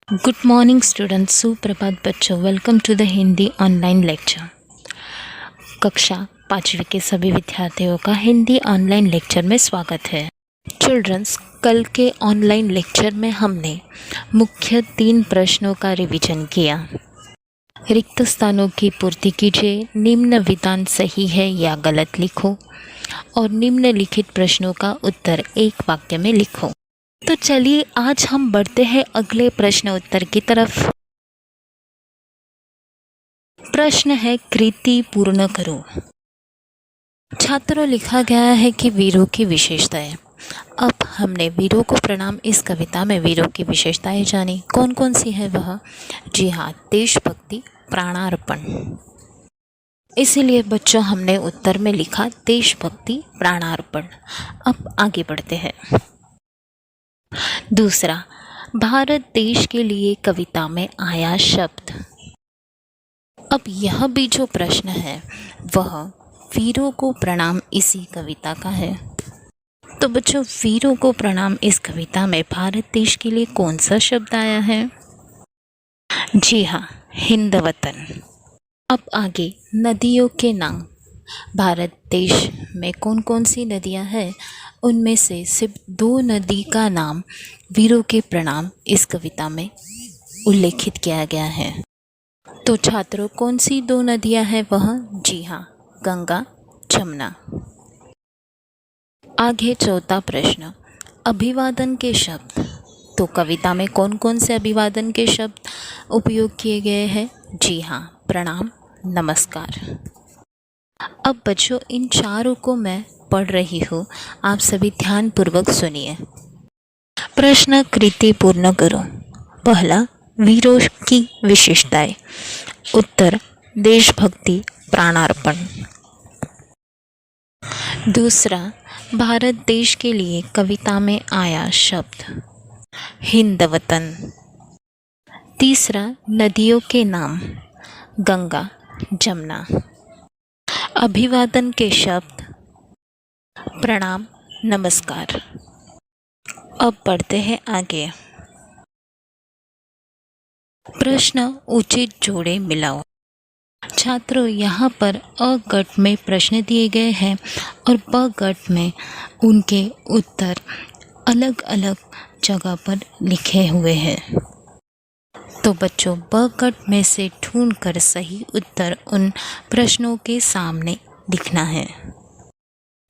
Good morning students, सुप्रभात बच्चों। Welcome to the Hindi online lecture. कक्षा 5वीं के सभी विद्यार्थियों का हिंदी ऑनलाइन लेक्चर में स्वागत है। चिल्ड्रंस, कल के ऑनलाइन लेक्चर में हमने मुख्य 3 प्रश्नों का रिवीजन किया। रिक्त स्थानों की पूर्ति कीजिए, निम्न विधान सही है या गलत लिखो और निम्नलिखित प्रश्नों का उत्तर एक वाक्य में लिखो। तो चलिए आज हम बढ़ते हैं अगले प्रश्न उत्तर की तरफ। प्रश्न है, कृति पूर्ण करो। छात्रों, लिखा गया है कि वीरों की विशेषताएं। अब हमने वीरों को प्रणाम इस कविता में वीरों की विशेषताएं जानी। कौन कौन सी है वह? जी हाँ, देशभक्ति, प्राणार्पण। इसीलिए बच्चों हमने उत्तर में लिखा देशभक्ति, प्राणार्पण। अब आगे बढ़ते हैं। दूसरा, भारत देश के लिए कविता में आया शब्द। अब यह भी जो प्रश्न है वह वीरों को प्रणाम इसी कविता का है। तो बच्चों, वीरों को प्रणाम इस कविता में भारत देश के लिए कौन सा शब्द आया है? जी हाँ, हिंद वतन। अब आगे, नदियों के नाम। भारत देश में कौन कौन सी नदियां हैं? उनमें से सिर्फ 2 नदी का नाम वीरों के प्रणाम इस कविता में उल्लेखित किया गया है। तो छात्रों, कौन सी 2 नदियां हैं वह? जी हाँ, गंगा, जमुना। आगे चौथा प्रश्न, अभिवादन के शब्द। तो कविता में कौन कौन से अभिवादन के शब्द उपयोग किए गए हैं? जी हाँ, प्रणाम, नमस्कार। अब बच्चों, इन चारों को मैं पढ़ रही हूँ, आप सभी ध्यानपूर्वक सुनिए। प्रश्न कृति पूर्ण करो। पहला, वीरों की विशेषताएं। उत्तर, देशभक्ति, प्राणार्पण। दूसरा, भारत देश के लिए कविता में आया शब्द, हिंद वतन। तीसरा, नदियों के नाम, गंगा, जमुना। अभिवादन के शब्द, प्रणाम, नमस्कार। अब बढ़ते हैं आगे। प्रश्न उचित जोड़े मिलाओ। छात्रों, यहाँ पर अ गट में प्रश्न दिए गए हैं और ब गट में उनके उत्तर अलग अलग जगह पर लिखे हुए हैं। तो बच्चों, ब गट में से ढूंढकर सही उत्तर उन प्रश्नों के सामने लिखना है।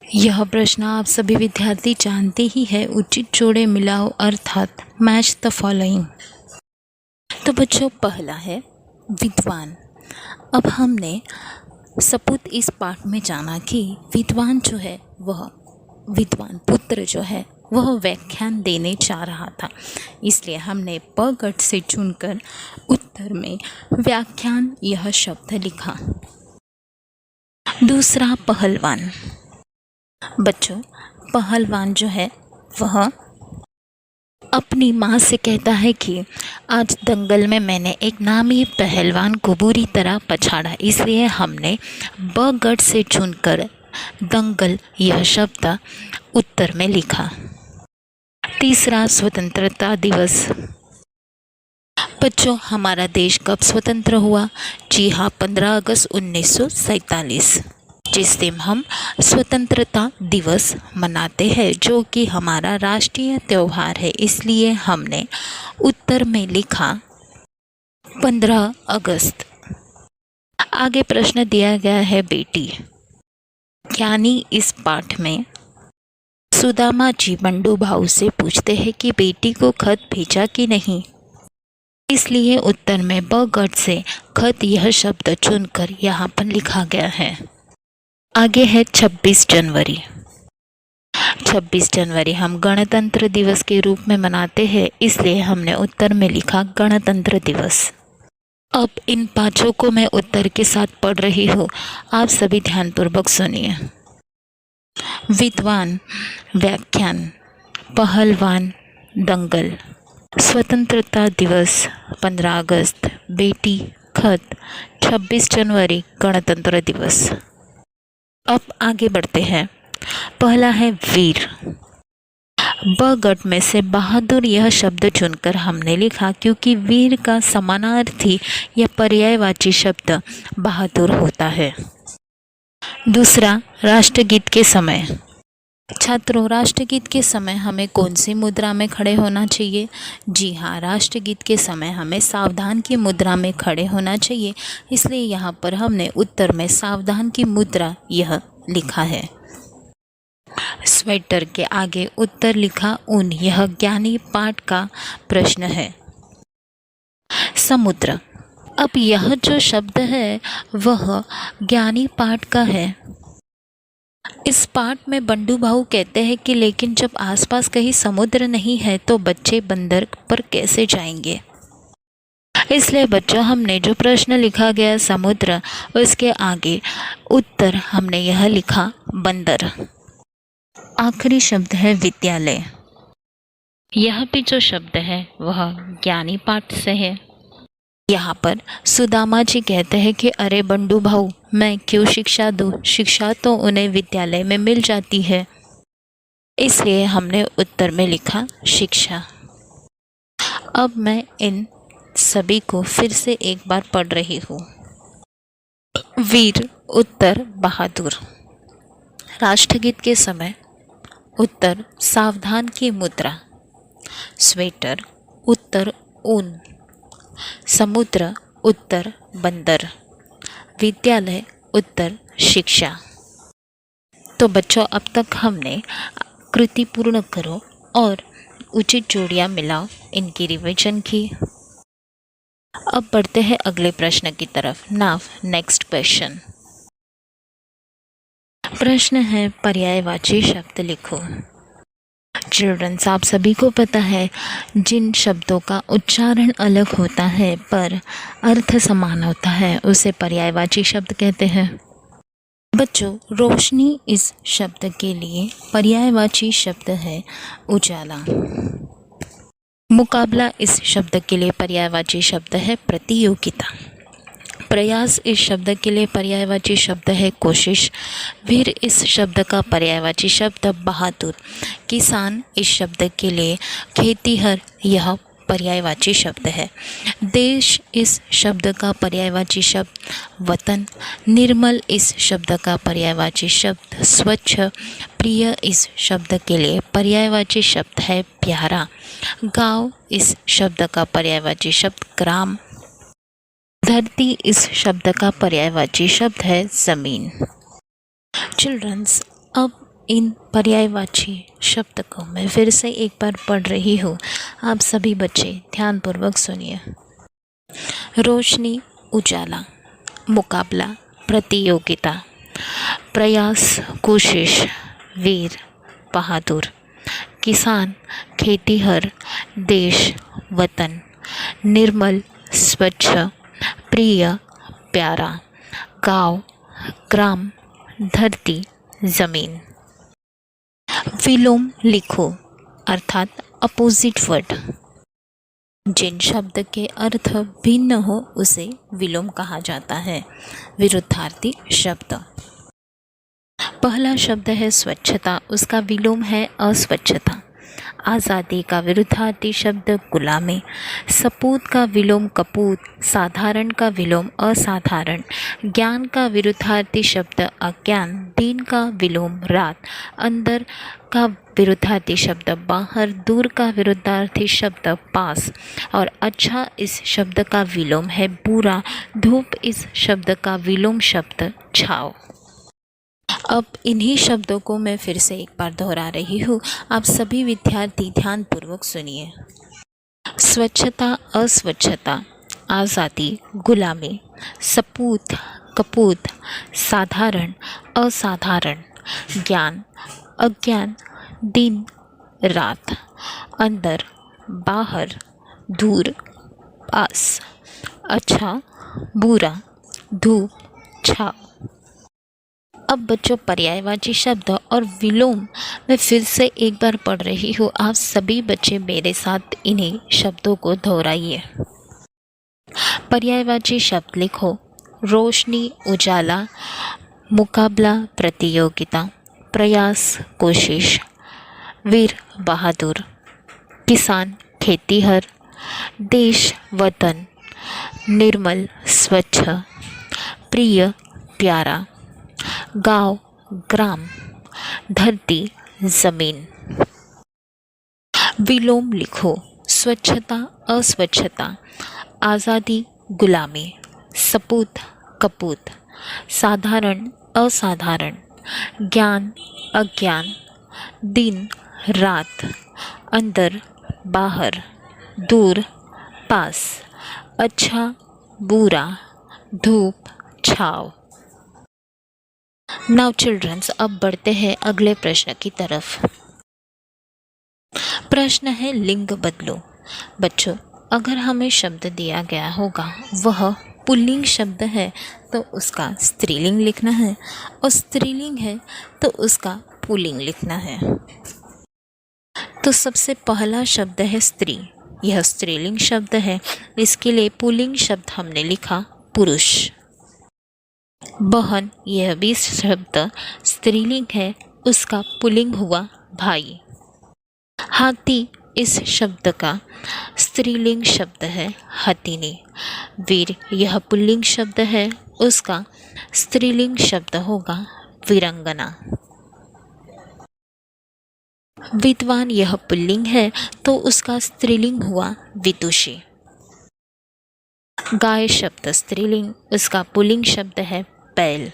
यह प्रश्न आप सभी विद्यार्थी जानते ही है, उचित जोड़े मिलाओ अर्थात मैच द फॉलोइंग। तो बच्चों, पहला है विद्वान। अब हमने सपूत इस पाठ में जाना कि विद्वान जो है वह विद्वान पुत्र जो है वह व्याख्यान देने जा रहा था, इसलिए हमने प गट से चुनकर उत्तर में व्याख्यान यह शब्द लिखा। दूसरा, पहलवान। बच्चों, पहलवान जो है वह अपनी माँ से कहता है कि आज दंगल में मैंने एक नामी पहलवान को बुरी तरह पछाड़ा, इसलिए हमने ब गट से चुनकर दंगल यह शब्द उत्तर में लिखा। तीसरा, स्वतंत्रता दिवस। बच्चों, हमारा देश कब स्वतंत्र हुआ? जी हाँ, 15 अगस्त 1947, जिस दिन हम स्वतंत्रता दिवस मनाते हैं, जो कि हमारा राष्ट्रीय त्यौहार है, इसलिए हमने उत्तर में लिखा 15 अगस्त। आगे प्रश्न दिया गया है बेटी, यानी इस पाठ में सुदामा जी बंडू भाऊ से पूछते हैं कि बेटी को खत भेजा कि नहीं, इसलिए उत्तर में ब गट से खत यह शब्द चुनकर यहाँ पर लिखा गया है। आगे है 26 जनवरी। 26 जनवरी हम गणतंत्र दिवस के रूप में मनाते हैं, इसलिए हमने उत्तर में लिखा गणतंत्र दिवस। अब इन पांचों को मैं उत्तर के साथ पढ़ रही हूँ, आप सभी ध्यानपूर्वक सुनिए। विद्वान, व्याख्यान, पहलवान, दंगल, स्वतंत्रता दिवस 15 अगस्त, बेटी, खत, 26 जनवरी, गणतंत्र दिवस। अब आगे बढ़ते हैं। पहला है वीर। ब गट में से बहादुर यह शब्द चुनकर हमने लिखा क्योंकि वीर का समानार्थी या पर्यायवाची शब्द बहादुर होता है। दूसरा, राष्ट्रगीत के समय। छात्रों, राष्ट्रगीत के समय हमें कौन सी मुद्रा में खड़े होना चाहिए? जी हाँ, राष्ट्रगीत के समय हमें सावधान की मुद्रा में खड़े होना चाहिए। इसलिए यहाँ पर हमने उत्तर में सावधान की मुद्रा यह लिखा है। स्वेटर के आगे उत्तर लिखा ऊन, यह ज्ञानी पाठ का प्रश्न है। समुद्र, अब यह जो शब्द है वह ज्ञानी पाठ का है। इस पाठ में बंडू भाऊ कहते हैं कि लेकिन जब आसपास कहीं समुद्र नहीं है तो बच्चे बंदर पर कैसे जाएंगे। इसलिए बच्चों, हमने जो प्रश्न लिखा गया समुद्र, उसके आगे उत्तर हमने यह लिखा बंदर। आखिरी शब्द है विद्यालय। यह भी जो शब्द है वह ज्ञानी पाठ से है। यहाँ पर सुदामा जी कहते हैं कि अरे बंडू भाऊ, मैं क्यों शिक्षा दूँ, शिक्षा तो उन्हें विद्यालय में मिल जाती है। इसलिए हमने उत्तर में लिखा शिक्षा। अब मैं इन सभी को फिर से एक बार पढ़ रही हूँ। वीर, उत्तर बहादुर। राष्ट्रगीत के समय उत्तर सावधान की मुद्रा। स्वेटर, उत्तर ऊन। समुद्र, उत्तर बंदर। विद्यालय, उत्तर शिक्षा। तो बच्चों, अब तक हमने कृति पूर्ण करो और उचित जोड़ियाँ मिलाओ इनकी रिवीजन की। अब बढ़ते हैं अगले प्रश्न की तरफ। Now next question. प्रश्न है पर्यायवाची शब्द लिखो। चिल्ड्रंस, आप सभी को पता है जिन शब्दों का उच्चारण अलग होता है पर अर्थ समान होता है उसे पर्यायवाची शब्द कहते हैं। बच्चों, रोशनी इस शब्द के लिए पर्यायवाची शब्द है उजाला। मुकाबला इस शब्द के लिए पर्यायवाची शब्द है प्रतियोगिता। प्रयास इस शब्द के लिए पर्यायवाची शब्द है कोशिश। वीर इस शब्द का पर्यायवाची शब्द बहादुर। किसान इस शब्द के लिए खेतीहर यह पर्यायवाची शब्द है। देश इस शब्द का पर्यायवाची शब्द वतन। निर्मल इस शब्द का पर्यायवाची शब्द स्वच्छ। प्रिय इस शब्द के लिए पर्यायवाची शब्द है प्यारा। गांव इस शब्द का पर्यायवाची शब्द ग्राम। धरती इस शब्द का पर्यायवाची शब्द है ज़मीन। चिल्ड्रंस, अब इन पर्यायवाची शब्द को मैं फिर से एक बार पढ़ रही हूँ। आप सभी बच्चे ध्यानपूर्वक सुनिए। रोशनी, उजाला। मुकाबला, प्रतियोगिता। प्रयास, कोशिश। वीर, बहादुर। किसान, खेतीहर। देश, वतन। निर्मल, स्वच्छ। प्रिय, प्यारा। गांव, ग्राम। धरती, ज़मीन। विलोम लिखो, अर्थात अपोजिट वर्ड। जिन शब्द के अर्थ भिन्न हो उसे विलोम कहा जाता है। विरुद्धार्थी शब्द। पहला शब्द है स्वच्छता, उसका विलोम है अस्वच्छता। आज़ादी का विरुद्धार्थी शब्द गुलामी। सपूत का विलोम कपूत। साधारण का विलोम असाधारण। ज्ञान का विरुद्धार्थी शब्द अज्ञान। दिन का विलोम रात। अंदर का विरुद्धार्थी शब्द बाहर। दूर का विरुद्धार्थी शब्द पास। और अच्छा इस शब्द का विलोम है बुरा। धूप इस शब्द का विलोम शब्द छाव। अब इन्हीं शब्दों को मैं फिर से एक बार दोहरा रही हूँ। आप सभी विद्यार्थी ध्यानपूर्वक सुनिए। स्वच्छता, अस्वच्छता। आज़ादी, गुलामी। सपूत, कपूत। साधारण, असाधारण। ज्ञान, अज्ञान। दिन, रात। अंदर, बाहर। दूर, पास। अच्छा, बुरा। धूप, छाव। अब बच्चों, पर्यायवाची शब्द और विलोम मैं फिर से एक बार पढ़ रही हूँ। आप सभी बच्चे मेरे साथ इन्हीं शब्दों को दोहराइए। पर्यायवाची शब्द लिखो। रोशनी, उजाला। मुकाबला, प्रतियोगिता। प्रयास, कोशिश। वीर बहादुर, किसान खेतीहर, देश वतन, निर्मल स्वच्छ, प्रिय प्यारा, गांव ग्राम, धरती जमीन। विलोम लिखो। स्वच्छता अस्वच्छता, आज़ादी गुलामी, सपूत कपूत, साधारण असाधारण, ज्ञान अज्ञान, दिन रात, अंदर बाहर, दूर पास, अच्छा बुरा, धूप छाव। नाउ चिल्ड्रंस, अब बढ़ते हैं अगले प्रश्न की तरफ। प्रश्न है लिंग बदलो। बच्चों, अगर हमें शब्द दिया गया होगा वह पुल्लिंग शब्द है तो उसका स्त्रीलिंग लिखना है, और स्त्रीलिंग है तो उसका पुल्लिंग लिखना है। तो सबसे पहला शब्द है स्त्री। यह स्त्रीलिंग शब्द है, इसके लिए पुल्लिंग शब्द हमने लिखा पुरुष। बहन, यह भी शब्द स्त्रीलिंग है, उसका पुल्लिंग हुआ भाई। हाथी, इस शब्द का स्त्रीलिंग शब्द है हथिनी। वीर, यह पुल्लिंग शब्द है, उसका स्त्रीलिंग शब्द होगा वीरंगना। विद्वान, यह पुल्लिंग है तो उसका स्त्रीलिंग हुआ विदुषी। गाय शब्द स्त्रीलिंग, उसका पुल्लिंग शब्द है बैल।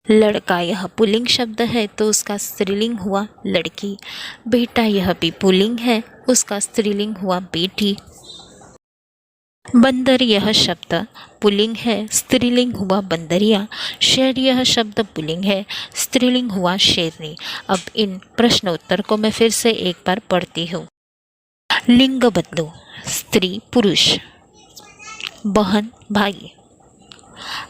लड़का, यह पुल्लिंग शब्द है तो उसका स्त्रीलिंग हुआ लड़की। बेटा, यह भी पुल्लिंग है, उसका स्त्रीलिंग हुआ बेटी। बंदर, यह शब्द पुल्लिंग है, स्त्रीलिंग हुआ बंदरिया। शेर, यह शब्द पुल्लिंग है, स्त्रीलिंग हुआ शेरनी। अब इन प्रश्नोत्तर को मैं फिर से एक बार पढ़ती हूँ। लिंग बदलो। स्त्री पुरुष, बहन भाई,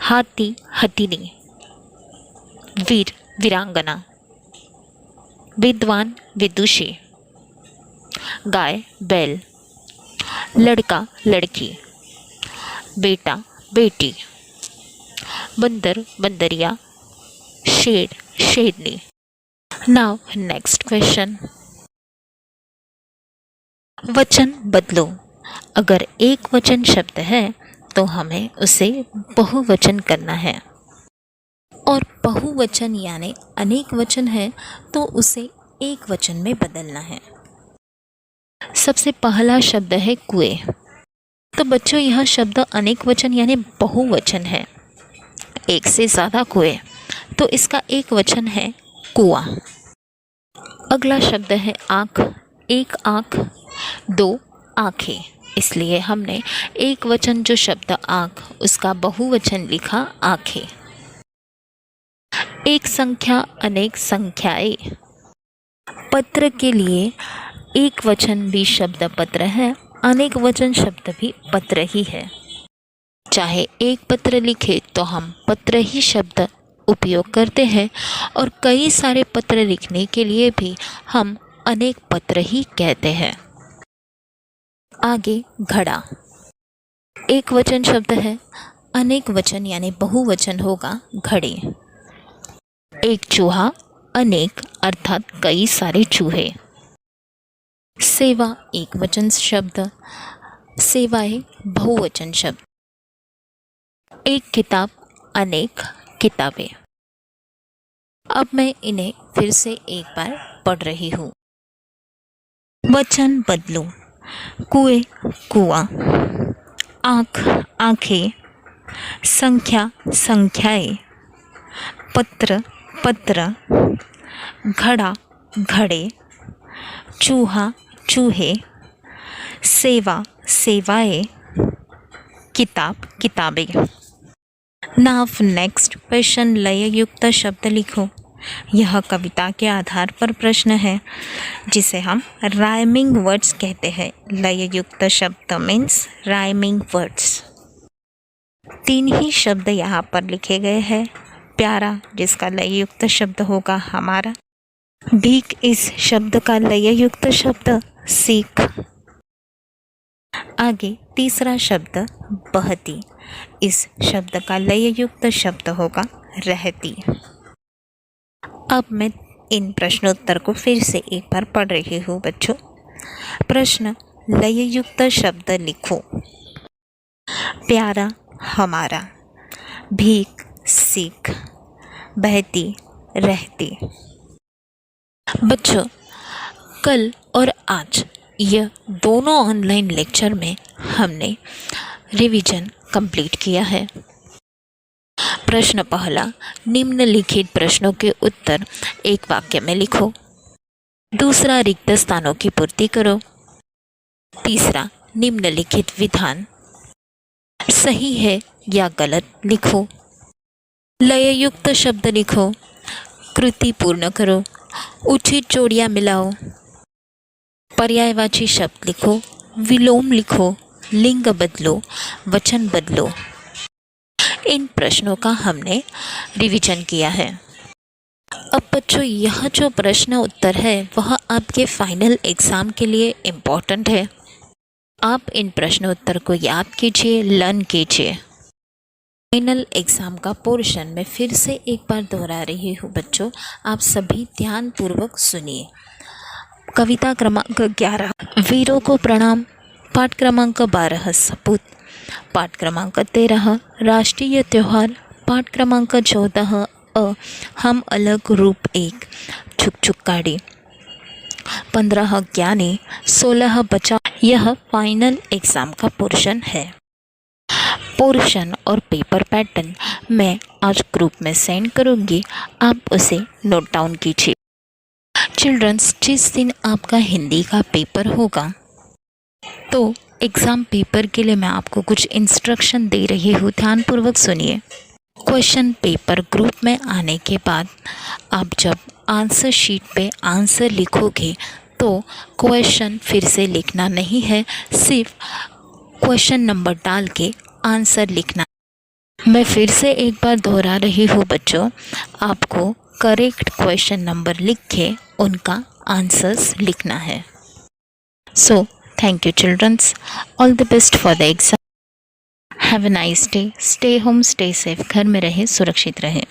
हाथी हथिनी, वीर वीरांगना, विद्वान विदुषी, गाय बैल, लड़का लड़की, बेटा बेटी, बंदर बंदरिया, शेर शेरनी। Now next question. वचन बदलो। अगर एक वचन शब्द है तो हमें उसे बहुवचन करना है, और बहुवचन यानी अनेक वचन है तो उसे एक वचन में बदलना है। सबसे पहला शब्द है कुएं। तो बच्चों, यह शब्द अनेक वचन यानी बहुवचन है, एक से ज़्यादा कुएं, तो इसका एक वचन है कुआं। अगला शब्द है आँख। एक आँख, दो आँखें, इसलिए हमने एक वचन जो शब्द आँख उसका बहुवचन लिखा आँखें। एक संख्या अनेक संख्याएं। पत्र के लिए एक वचन भी शब्द पत्र है, अनेक वचन शब्द भी पत्र ही है। चाहे एक पत्र लिखे तो हम पत्र ही शब्द उपयोग करते हैं, और कई सारे पत्र लिखने के लिए भी हम अनेक पत्र ही कहते हैं। आगे घड़ा। एक वचन शब्द है, अनेक वचन यानी बहुवचन होगा घड़े। एक चूहा, अनेक अर्थात कई सारे चूहे। सेवा एक वचन शब्द, सेवाएं बहुवचन शब्द। एक किताब, अनेक किताबें। अब मैं इन्हें फिर से एक बार पढ़ रही हूँ। वचन बदलो। कुएं कुआं, आँख आँखें, संख्या संख्याएं, पत्र पत्र, घड़ा घड़े, चूहा चूहे, सेवा सेवाएं, किताब किताबें। Now next question. लय युक्त शब्द लिखो। यह कविता के आधार पर प्रश्न है, जिसे हम राइमिंग वर्ड्स कहते हैं। लय युक्त शब्द मीन्स राइमिंग वर्ड्स। तीन ही शब्द यहाँ पर लिखे गए हैं। प्यारा, जिसका लय युक्त शब्द होगा हमारा। भीख, इस शब्द का लय युक्त शब्द सीख। आगे तीसरा शब्द बहती, इस शब्द का लय युक्त शब्द होगा रहती। अब मैं इन प्रश्नोत्तर को फिर से एक बार पढ़ रही हूँ बच्चों। प्रश्न, लययुक्त शब्द लिखो। प्यारा हमारा, भीख सीख, बहती रहती। बच्चों, कल और आज यह दोनों ऑनलाइन लेक्चर में हमने रिवीजन कंप्लीट किया है। प्रश्न पहला, निम्नलिखित प्रश्नों के उत्तर एक वाक्य में लिखो। दूसरा, रिक्त स्थानों की पूर्ति करो। तीसरा, निम्नलिखित विधान सही है या गलत लिखो। लययुक्त शब्द लिखो। कृति पूर्ण करो। उचित जोड़ियां मिलाओ। पर्यायवाची शब्द लिखो। विलोम लिखो। लिंग बदलो। वचन बदलो। इन प्रश्नों का हमने रिवीजन किया है। अब बच्चों, यह जो प्रश्न उत्तर है वह आपके फाइनल एग्ज़ाम के लिए इम्पोर्टेंट है। आप इन प्रश्न उत्तर को याद कीजिए, लर्न कीजिए। फाइनल एग्ज़ाम का पोर्शन मैं फिर से एक बार दोहरा रही हूँ बच्चों, आप सभी ध्यानपूर्वक सुनिए। कविता क्रमांक 11, वीरों को प्रणाम। पाठ क्रमांक 12, सपूत। पाठ क्रमांक 13, राष्ट्रीय त्यौहार। पाठ क्रमांक 14, हम अलग रूप 1, छुक छुक गाड़ी। 15, ज्ञानी। 16, बचाव। यह फाइनल एग्ज़ाम का पोर्शन है। पोर्शन और पेपर पैटर्न मैं आज ग्रुप में सेंड करूँगी, आप उसे नोट डाउन कीजिए। चिल्ड्रंस, जिस दिन आपका हिंदी का पेपर होगा तो एग्ज़ाम पेपर के लिए मैं आपको कुछ इंस्ट्रक्शन दे रही हूँ, ध्यानपूर्वक सुनिए। क्वेश्चन पेपर ग्रुप में आने के बाद आप जब आंसर शीट पे आंसर लिखोगे तो क्वेश्चन फिर से लिखना नहीं है, सिर्फ क्वेश्चन नंबर डाल के आंसर लिखना। मैं फिर से एक बार दोहरा रही हूँ बच्चों, आपको करेक्ट क्वेश्चन नंबर लिख के उनका आंसर्स लिखना है। So thank you childrens, all the best for the exam. Have a nice day. Stay home, stay safe. घर में रहे, सुरक्षित रहे।